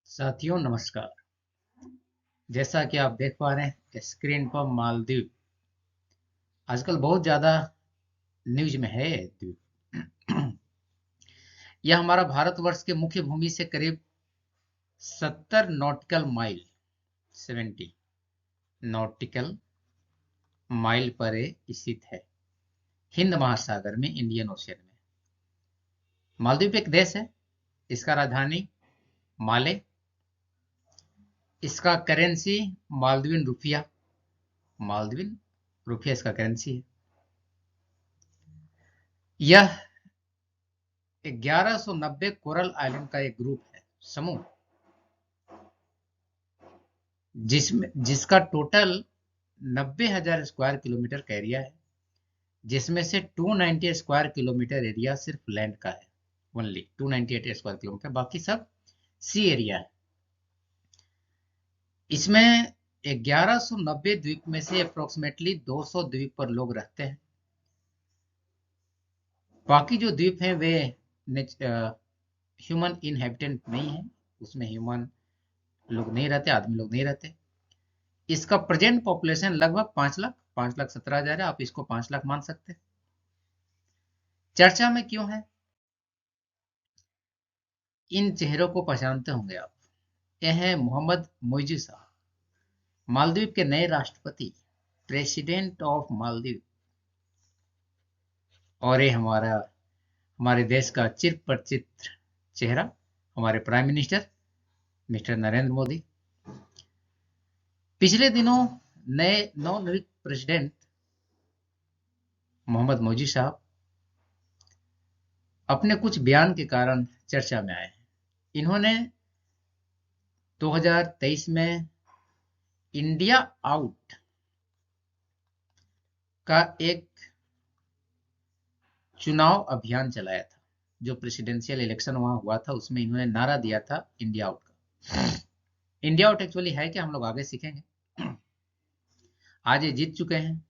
साथियों नमस्कार। जैसा कि आप देख पा रहे हैं स्क्रीन पर मालदीव आजकल बहुत ज़्यादा न्यूज में है ये द्वीप। यह हमारा भारतवर्ष के मुख्य भूमि से करीब 70 नॉटिकल माइल 70 नॉटिकल माइल पर ये स्थित है, हिंद महासागर में, इंडियन ओशियन में। मालदीव एक देश है। इसका राजधानी माले। इसका करेंसी मालदीवियन रुपया। मालदीवियन रुपया इसका करेंसी है। यह 1190 कोरल आइलैंड का एक ग्रुप है, समूह, जिसका टोटल 90,000 स्क्वायर किलोमीटर का एरिया है, जिसमें से 290 स्क्वायर किलोमीटर एरिया सिर्फ लैंड का है। ओनली 298 स्क्वायर किलोमीटर, बाकी सब सी एरिया है। इसमें 1190 द्वीप में से अप्रोक्सीमेटली 200 द्वीप पर लोग रहते हैं। बाकी जो द्वीप हैं वे ह्यूमन इनहेबिटेंट नहीं है, उसमें ह्यूमन लोग नहीं रहते, आदमी लोग नहीं रहते। इसका प्रेजेंट पॉपुलेशन लगभग 5,17,000 है। आप इसको 5 लाख मान सकते हैं। चर्चा में क्यों है? इन चेहरों को पहचानते होंगे आप। यह है मोहम्मद मोइजी साहब, मालदीव के नए राष्ट्रपति, प्रेसिडेंट ऑफ मालदीव। और ये हमारे देश का चिर परिचित चेहरा, हमारे prime minister mister Narendra Modi. पिछले दिनों नए नवनियुक्त प्रेसिडेंट मोहम्मद मोदी साहब अपने कुछ बयान के कारण चर्चा में आए हैं। इन्होंने 2023 में इंडिया आउट का एक चुनाव अभियान चलाया था। जो प्रेसिडेंशियल इलेक्शन वहां हुआ था उसमें इन्होंने नारा दिया था इंडिया आउट का। इंडिया आउट एक्चुअली है कि हम लोग आगे सीखेंगे। आज ये जीत चुके हैं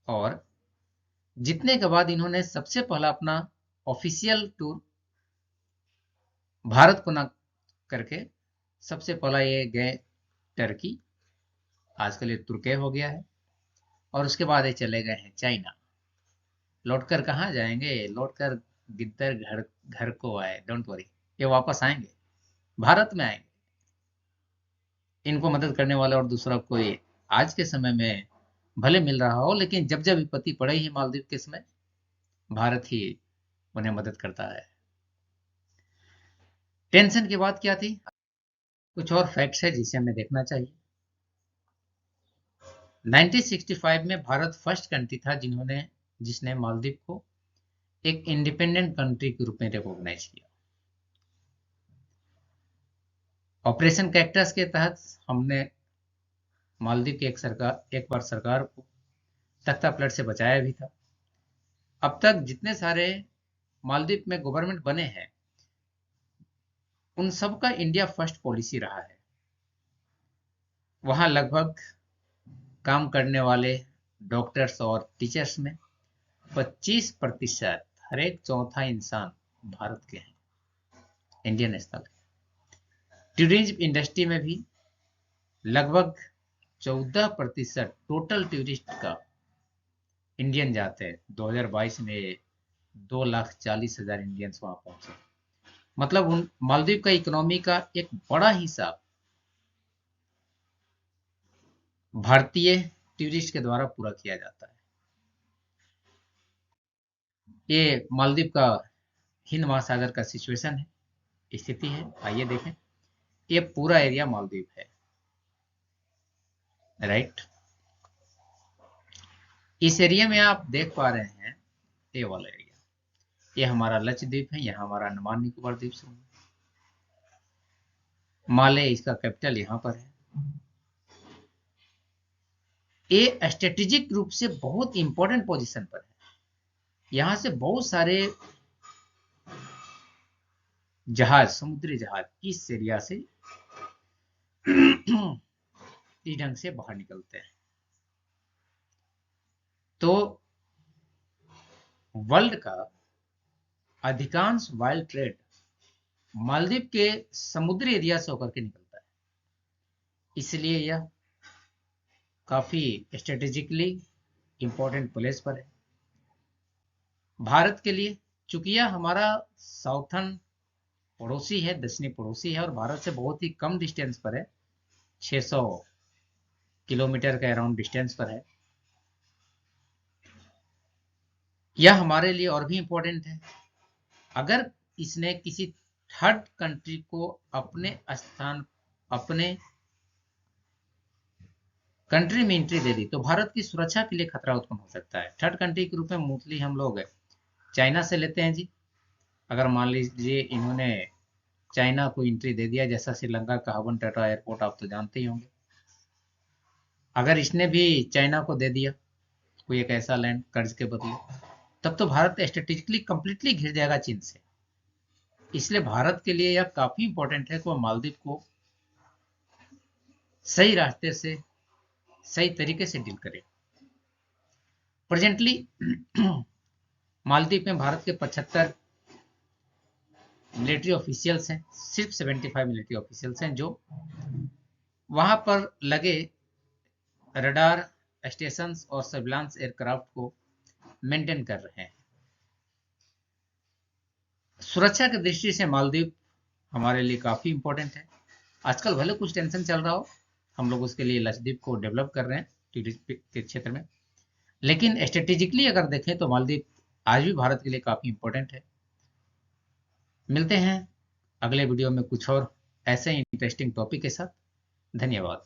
और जीतने के बाद इन्होंने सबसे पहला अपना ऑफिशियल टूर भारत को ना करके सबसे पहला ये गए टर्की, आजकल ये तुर्की हो गया है, और उसके बाद ये चले गए हैं चाइना। लौटकर कहाँ जाएंगे? लौटकर गिद्दर घर घर को आए, डोंट वरी, ये वापस आएंगे, भारत में आएंगे। इनको मदद करने वाला और दूसरा कोई आज के समय में भले मिल रहा हो, लेकिन जब जब विपत्ति पड़े ही मालदीव के समय, भारत ही उन्हें मदद करता है। टेंशन की बात क्या थी? कुछ और फैक्ट्स है जिसे हमें देखना चाहिए। 1965 में भारत फर्स्ट कंट्री था जिसने मालदीव को एक इंडिपेंडेंट कंट्री के रूप में रिकॉग्नाइज किया। ऑपरेशन कैक्टस के तहत हमने मालदीव की एक बार सरकार को तख्ता पलट से बचाया भी था। अब तक जितने सारे मालदीव में गवर्नमेंट बने हैं उन सब का इंडिया फर्स्ट पॉलिसी रहा है। वहां लगभग काम करने वाले डॉक्टर्स और टीचर्स में 25%, हर एक चौथा इंसान भारत के हैं, इंडियन नेशनल। टूरिज्म इंडस्ट्री में भी लगभग 14% टोटल टूरिस्ट का इंडियन जाते हैं। 2022 में 2,40,000 इंडियंस वहां पहुंचे। मतलब उन मालदीव का इकोनॉमी का एक बड़ा हिस्सा भारतीय टूरिस्ट के द्वारा पूरा किया जाता है। ये मालदीव का हिंद महासागर का सिचुएशन है, स्थिति है। आइए देखें, ये पूरा एरिया मालदीव है, राइट। इस एरिया में आप देख पा रहे हैं ये वाला एरिया, ये हमारा लक्षद्वीप है, यहाँ हमारा अंडमान निकोबार द्वीप समूह। माले इसका कैपिटल यहाँ पर है। ये स्ट्रेटेजिक रूप से बहुत इंपॉर्टेंट पोजीशन पर है। यहाँ से बहुत सारे जहाज, समुद्री जहाज इस एरिया से इस ढंग से बाहर निकलते हैं। तो वर्ल्ड का अधिकांश वाइल्ड ट्रेड मालदीव के समुद्री एरिया से होकर के निकलता है, इसलिए यह काफी स्ट्रेटेजिकली इंपॉर्टेंट प्लेस पर है भारत के लिए। चूंकि यह हमारा साउथर्न पड़ोसी है, दक्षिणी पड़ोसी है, और भारत से बहुत ही कम डिस्टेंस पर है, 600 किलोमीटर के अराउंड डिस्टेंस पर है। यह हमारे लिए और भी इंपॉर्टेंट है, अगर इसने किसी थर्ड कंट्री को अपने कंट्री में एंट्री दे दी तो भारत की सुरक्षा के लिए खतरा उत्पन्न हो सकता है। थर्ड कंट्री के रूप में मोस्टली हम लोग चाइना से लेते हैं जी। अगर मान लीजिए इन्होंने चाइना को एंट्री दे दिया, जैसा श्रीलंका का हवन टाटा एयरपोर्ट आप तो जानते ही होंगे, अगर इसने भी चाइना को दे दिया कोई एक ऐसा लैंड कर्ज के बदले, तब तो भारत स्ट्रेटेजिकली कंप्लीटली घिर जाएगा चीन से। इसलिए भारत के लिए यह काफी इंपॉर्टेंट है कि वह मालदीव को सही रास्ते से, सही तरीके से डील करे। प्रेजेंटली मालदीव में भारत के 75 मिलिट्री ऑफिशियल्स हैं, सिर्फ 75 मिलिट्री ऑफिशियल्स हैं जो वहां पर लगे रडार स्टेशन और सर्विलांस एयरक्राफ्ट को मेंटेन कर रहे हैं। सुरक्षा की दृष्टि से मालदीव हमारे लिए काफी इंपॉर्टेंट है। आजकल भले कुछ टेंशन चल रहा हो, हम लोग उसके लिए लक्षद्वीप को डेवलप कर रहे हैं टूरिस्ट के क्षेत्र में, लेकिन स्ट्रेटेजिकली अगर देखें तो मालदीव आज भी भारत के लिए काफी इंपॉर्टेंट है। मिलते हैं अगले वीडियो में कुछ और ऐसे इंटरेस्टिंग टॉपिक के साथ। धन्यवाद।